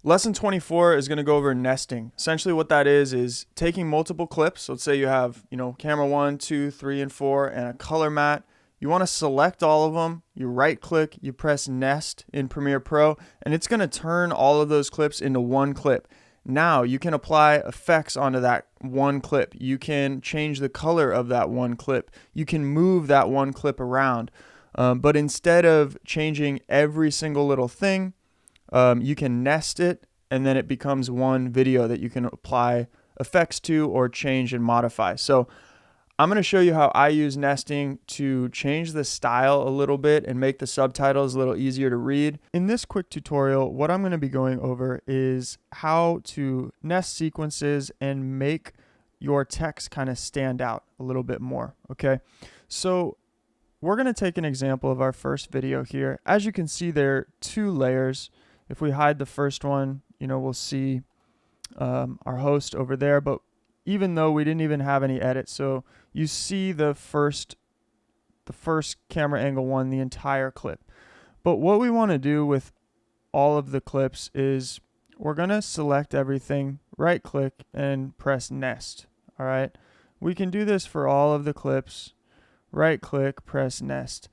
Lesson 24 is going to go over nesting. Essentially what that is taking multiple clips. Let's say you have, camera 1, 2, 3, and 4 and a color mat. You want to select all of them. You right click, you press nest in Premiere Pro, and it's going to turn all of those clips into one clip. Now you can apply effects onto that one clip. You can change the color of that one clip. You can move that one clip around. But instead of changing every single little thing, you can nest it, and then it becomes one video that you can apply effects to or change and modify. So I'm going to show you how I use nesting to change the style a little bit and make the subtitles a little easier to read. In this quick tutorial, what I'm going to be going over is how to nest sequences and make your text kind of stand out a little bit more. Okay, so we're going to take an example of our first video here. As you can see, there are 2 layers. If we hide the first one, we'll see our host over there, but even though we didn't even have any edits, so you see the first camera angle 1, the entire clip. But what we want to do with all of the clips is we're going to select everything, right click, and press nest. All right, we can do this for all of the clips. Right click, press nest.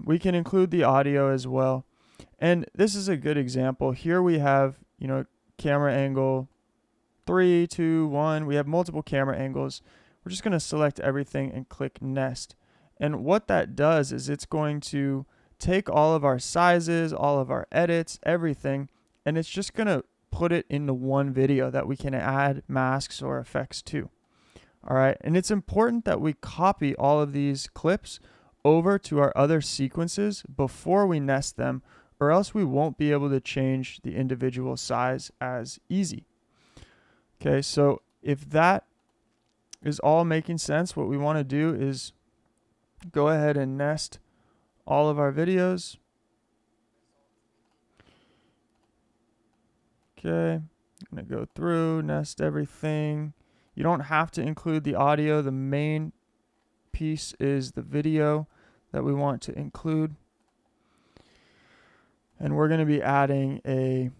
We can include the audio as well. And this is a good example. Here we have, camera angle 3, 2, 1. We have multiple camera angles. We're just going to select everything and click nest. And what that does is it's going to take all of our sizes, all of our edits, everything, and it's just going to put it into one video that we can add masks or effects to. All right, and it's important that we copy all of these clips over to our other sequences before we nest them, or else we won't be able to change the individual size as easy. Okay, so if that is all making sense, what we want to do is go ahead and nest all of our videos. Okay, I'm going to go through, nest everything. You don't have to include the audio. The main piece is the video that we want to include. And we're going to be adding a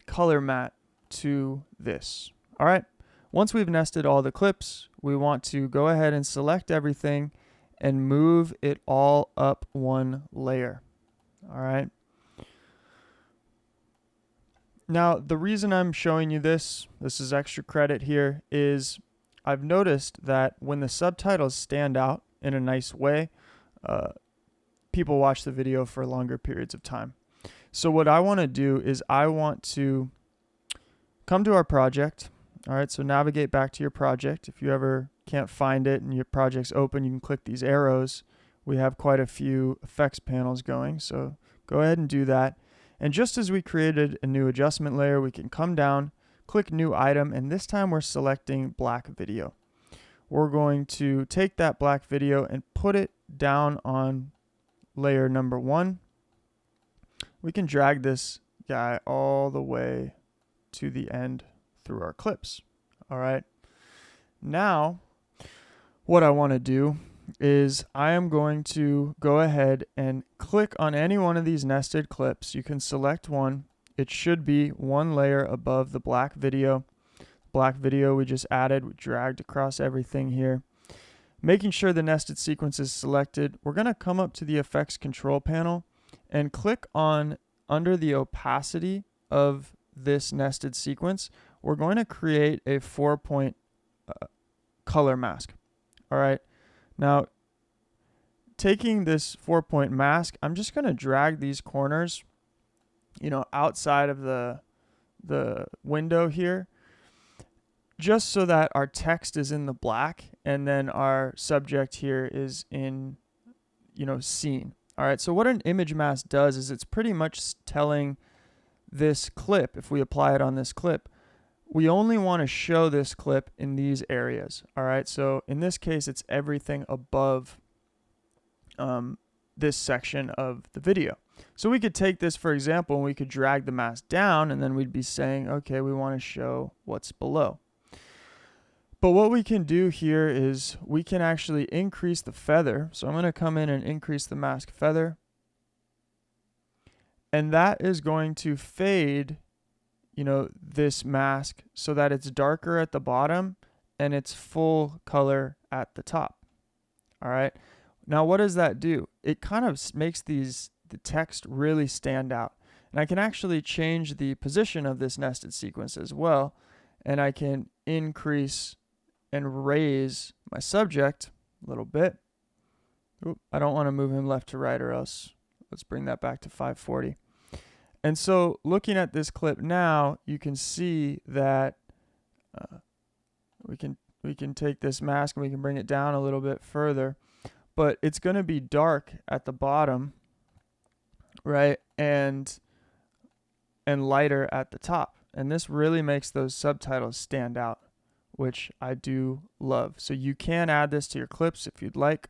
color mat to this. All right. Once we've nested all the clips, we want to go ahead and select everything and move it all up one layer. All right. Now, the reason I'm showing you this is extra credit here, is I've noticed that when the subtitles stand out in a nice way, people watch the video for longer periods of time. So what I want to do is I want to come to our project. All right, so navigate back to your project. If you ever can't find it and your project's open, you can click these arrows. We have quite a few effects panels going, so go ahead and do that. And just as we created a new adjustment layer, we can come down, click new item, and this time we're selecting black video. We're going to take that black video and put it down on layer number 1. We can drag this guy all the way to the end through our clips. All right. Now, what I want to do is I am going to go ahead and click on any one of these nested clips. You can select one. It should be one layer above the black video. Black video we just added, we dragged across everything here. Making sure the nested sequence is selected, we're going to come up to the effects control panel and click on under the opacity of this nested sequence. We're going to create a 4-point color mask. All right. Now, taking this 4-point mask, I'm just going to drag these corners, outside of the window here, just so that our text is in the black and then our subject here is in, scene. All right. So what an image mask does is it's pretty much telling this clip, if we apply it on this clip, we only want to show this clip in these areas. All right. So in this case, it's everything above this section of the video. So we could take this, for example, and we could drag the mask down, and then we'd be saying, okay, we want to show what's below. But what we can do here is we can actually increase the feather. So I'm going to come in and increase the mask feather. And that is going to fade, this mask so that it's darker at the bottom and it's full color at the top. All right. Now, what does that do? It kind of makes the text really stand out. And I can actually change the position of this nested sequence as well. And I can increase and raise my subject a little bit. Oop, I don't want to move him left to right, or else let's bring that back to 540. And so looking at this clip now, you can see that we can take this mask and we can bring it down a little bit further, but it's going to be dark at the bottom, right? And lighter at the top. And this really makes those subtitles stand out, which I do love. So you can add this to your clips if you'd like.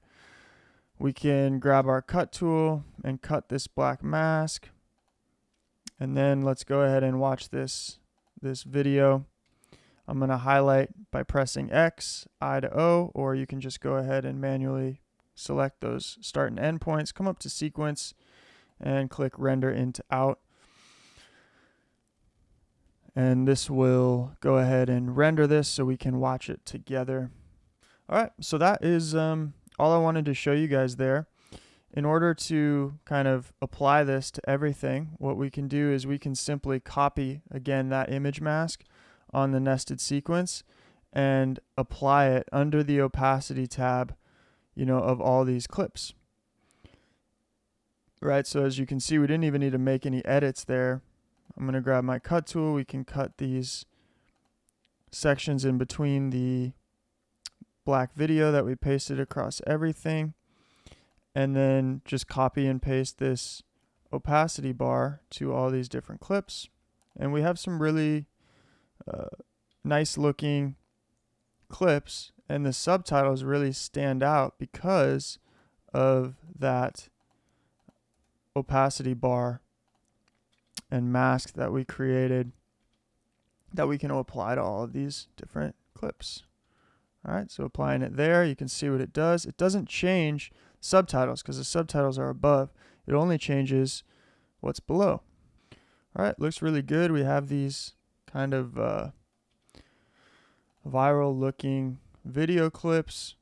We can grab our cut tool and cut this black mask. And then let's go ahead and watch this video. I'm going to highlight by pressing X, I to O, or you can just go ahead and manually select those start and end points, come up to sequence, and click render into out. And this will go ahead and render this so we can watch it together. All right, so that is all I wanted to show you guys there. In order to kind of apply this to everything, what we can do is we can simply copy, again, that image mask on the nested sequence and apply it under the opacity tab, of all these clips. Right, so as you can see, we didn't even need to make any edits there. I'm going to grab my cut tool. We can cut these sections in between the black video that we pasted across everything. And then just copy and paste this opacity bar to all these different clips. And we have some really nice looking clips, and the subtitles really stand out because of that opacity bar and mask that we created that we can apply to all of these different clips. All right, so applying it there, you can see what it does. It doesn't change subtitles because the subtitles are above. It only changes what's below. All right, looks really good. We have these kind of viral looking video clips.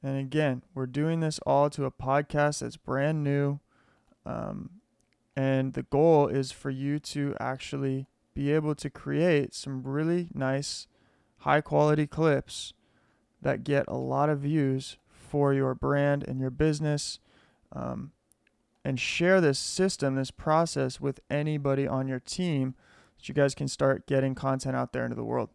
And again, we're doing this all to a podcast that's brand new. And the goal is for you to actually be able to create some really nice, high quality clips that get a lot of views for your brand and your business, and share this system, this process with anybody on your team so you guys can start getting content out there into the world.